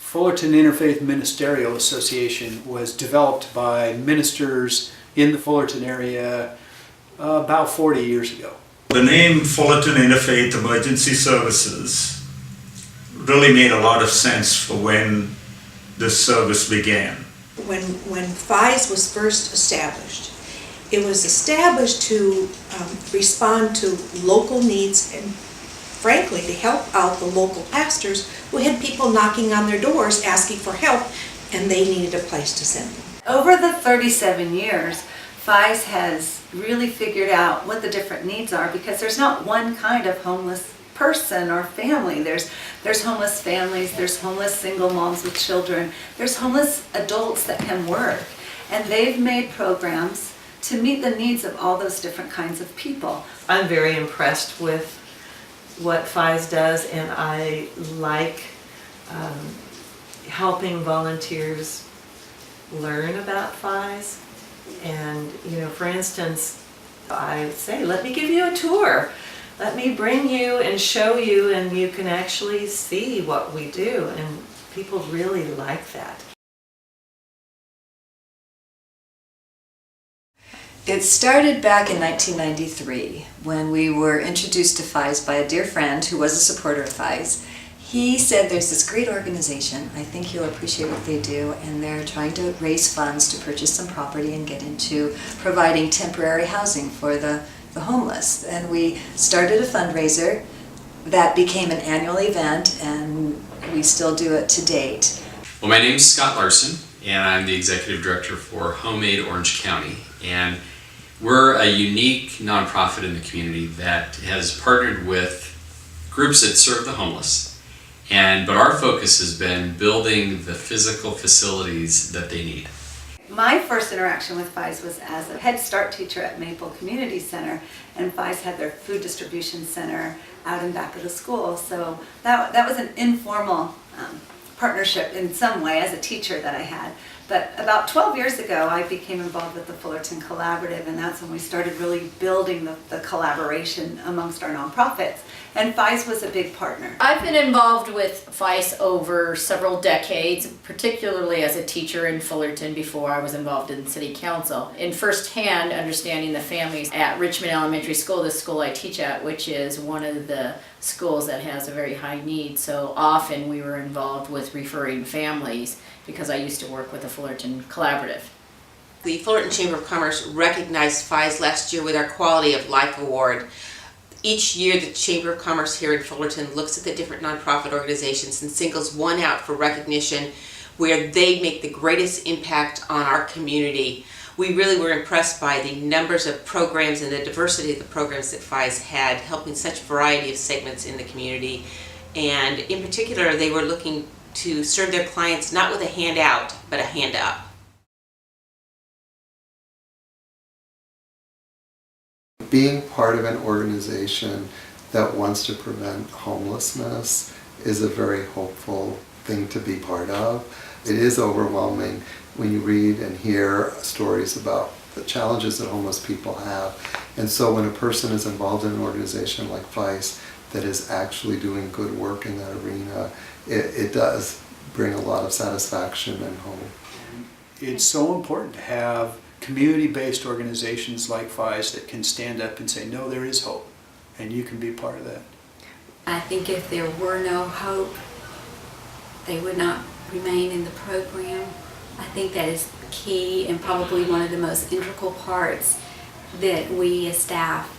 Fullerton Interfaith Ministerial Association was developed by ministers in the Fullerton area about 40 years ago. The name Fullerton Interfaith Emergency Services really made a lot of sense for when this service began. When FIES was first established, it was established to respond to local needs and frankly to help out the local pastors who had people knocking on their doors asking for help and they needed a place to send them. Over the 37 years, FIES has really figured out what the different needs are, because there's not one kind of homeless person or family. There's homeless families, there's homeless single moms with children, there's homeless adults that can work. And they've made programs to meet the needs of all those different kinds of people. I'm very impressed with what FIES does, and I like helping volunteers learn about FIES. And, you know, for instance, I say, let me give you a tour. Let me bring you and show you, and you can actually see what we do. And people really like that. It started back in 1993 when we were introduced to FIES by a dear friend who was a supporter of FIES. He said there's this great organization, I think you'll appreciate what they do, and they're trying to raise funds to purchase some property and get into providing temporary housing for the homeless. And we started a fundraiser that became an annual event, and we still do it to date. Well, my name is Scott Larson, and I'm the Executive Director for Homemade Orange County. And we're a unique nonprofit in the community that has partnered with groups that serve the homeless. But our focus has been building the physical facilities that they need. My first interaction with FIES was as a Head Start teacher at Maple Community Center, and FIES had their food distribution center out in back of the school. So that was an informal partnership in some way as a teacher that I had. But about 12 years ago, I became involved with the Fullerton Collaborative, and that's when we started really building the collaboration amongst our nonprofits. And FIES was a big partner. I've been involved with FIES over several decades, particularly as a teacher in Fullerton before I was involved in City Council. In firsthand understanding the families at Richmond Elementary School, the school I teach at, which is one of the schools that has a very high need. So often we were involved with referring families because I used to work with the Fullerton Collaborative. The Fullerton Chamber of Commerce recognized FIES last year with our Quality of Life Award. Each year the Chamber of Commerce here in Fullerton looks at the different nonprofit organizations and singles one out for recognition where they make the greatest impact on our community. We really were impressed by the numbers of programs and the diversity of the programs that FIES had, helping such a variety of segments in the community. And in particular, they were looking to serve their clients not with a handout, but a hand up. Being part of an organization that wants to prevent homelessness is a very hopeful thing to be part of. It is overwhelming when you read and hear stories about the challenges that homeless people have. And so when a person is involved in an organization like FIES that is actually doing good work in that arena, it does bring a lot of satisfaction and hope. It's so important to have community-based organizations like FIES that can stand up and say, no, there is hope, and you can be part of that. I think if there were no hope, they would not remain in the program. I think that is key and probably one of the most integral parts that we as staff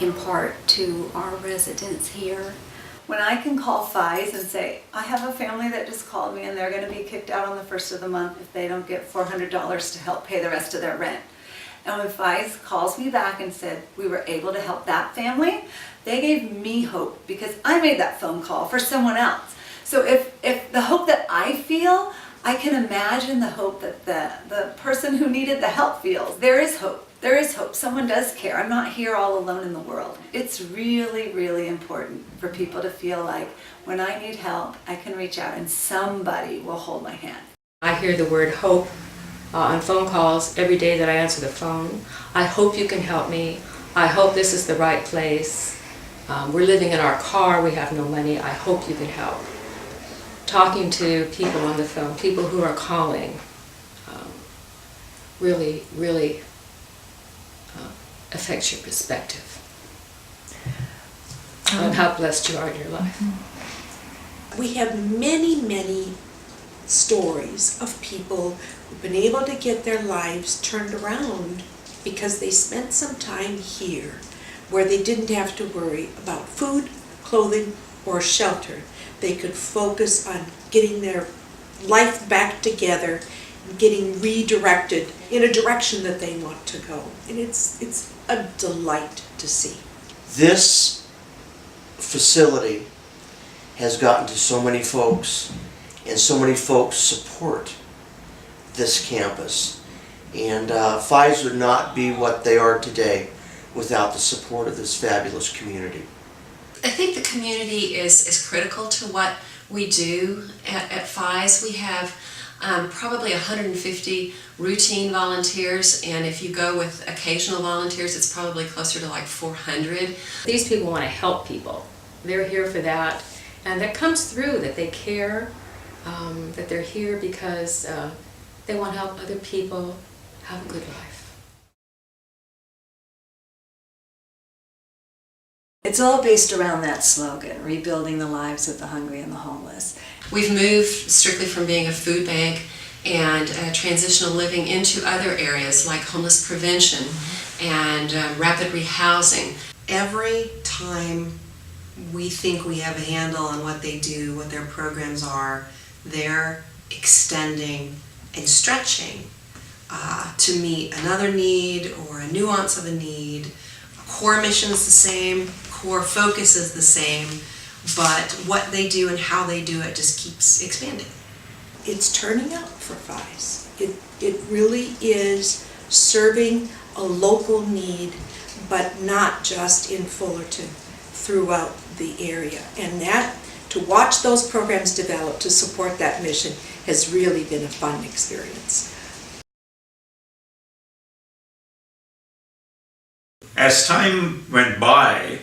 impart to our residents here. When I can call FIES and say, I have a family that just called me and they're going to be kicked out on the first of the month if they don't get $400 to help pay the rest of their rent. And when FIES calls me back and said, we were able to help that family, they gave me hope because I made that phone call for someone else. So if the hope that I feel, I can imagine the hope that the person who needed the help feels. There is hope. There is hope. Someone does care. I'm not here all alone in the world. It's really, really important for people to feel like when I need help, I can reach out and somebody will hold my hand. I hear the word hope on phone calls every day that I answer the phone. I hope you can help me. I hope this is the right place. We're living in our car. We have no money. I hope you can help. talking to people on the phone, people who are calling, really affects your perspective on how blessed you are in your life. We have many stories of people who've been able to get their lives turned around because they spent some time here where they didn't have to worry about food, clothing, or shelter. They could focus on getting their life back together and getting redirected in a direction that they want to go. And it's a delight to see. This facility has gotten to so many folks, and so many folks support this campus. And FIES would not be what they are today without the support of this fabulous community. I think the community is critical to what we do at FIES. We have probably 150 routine volunteers, and if you go with occasional volunteers, it's probably closer to like 400. These people want to help people. They're here for that, and that comes through, that they care, that they're here because they want to help other people have a good life. It's all based around that slogan, rebuilding the lives of the hungry and the homeless. We've moved strictly from being a food bank and transitional living into other areas like homeless prevention and rapid rehousing. Every time we think we have a handle on what they do, what their programs are, they're extending and stretching to meet another need or a nuance of a need. Core mission is the same, core focus is the same, but what they do and how they do it just keeps expanding. It's turning out for FIES. It really is serving a local need, but not just in Fullerton, throughout the area. And that, to watch those programs develop to support that mission has really been a fun experience. As time went by,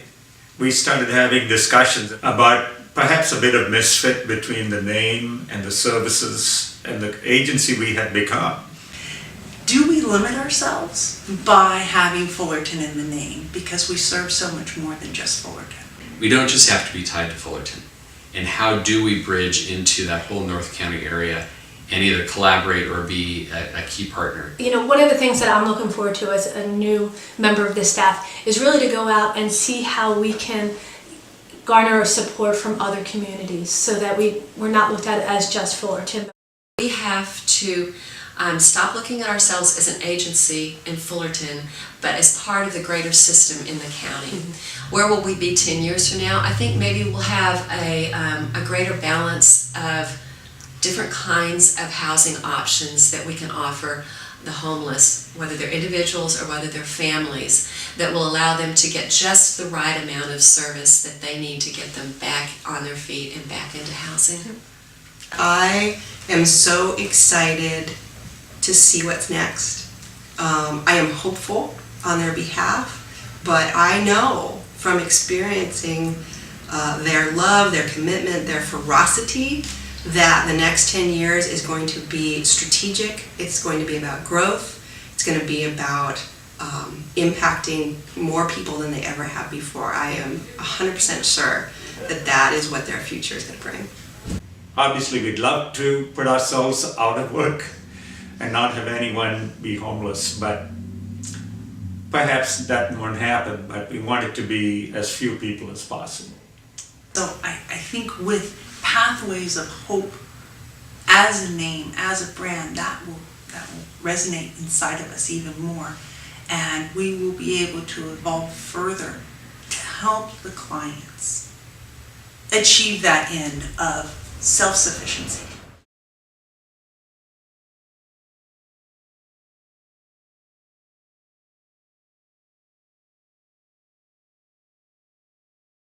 we started having discussions about perhaps a bit of misfit between the name and the services and the agency we had become. Do we limit ourselves by having Fullerton in the name because we serve so much more than just Fullerton? We don't just have to be tied to Fullerton. And how do we bridge into that whole North County area and either collaborate or be a key partner? You know, one of the things that I'm looking forward to as a new member of the staff is really to go out and see how we can garner support from other communities so that we're not looked at as just Fullerton. We have to stop looking at ourselves as an agency in Fullerton, but as part of the greater system in the county. Where will we be 10 years from now? I think maybe we'll have a greater balance of different kinds of housing options that we can offer the homeless, whether they're individuals or whether they're families, that will allow them to get just the right amount of service that they need to get them back on their feet and back into housing. I am so excited to see what's next. I am hopeful on their behalf, but I know from experiencing their love, their commitment, their ferocity, that the next 10 years is going to be strategic. It's going to be about growth. It's going to be about impacting more people than they ever have before. I am 100% sure that that is what their future is going to bring. Obviously, we'd love to put ourselves out of work and not have anyone be homeless, but perhaps that won't happen, but we want it to be as few people as possible. So I think with Pathways of Hope as a name, as a brand, that will resonate inside of us even more, and we will be able to evolve further to help the clients achieve that end of self-sufficiency.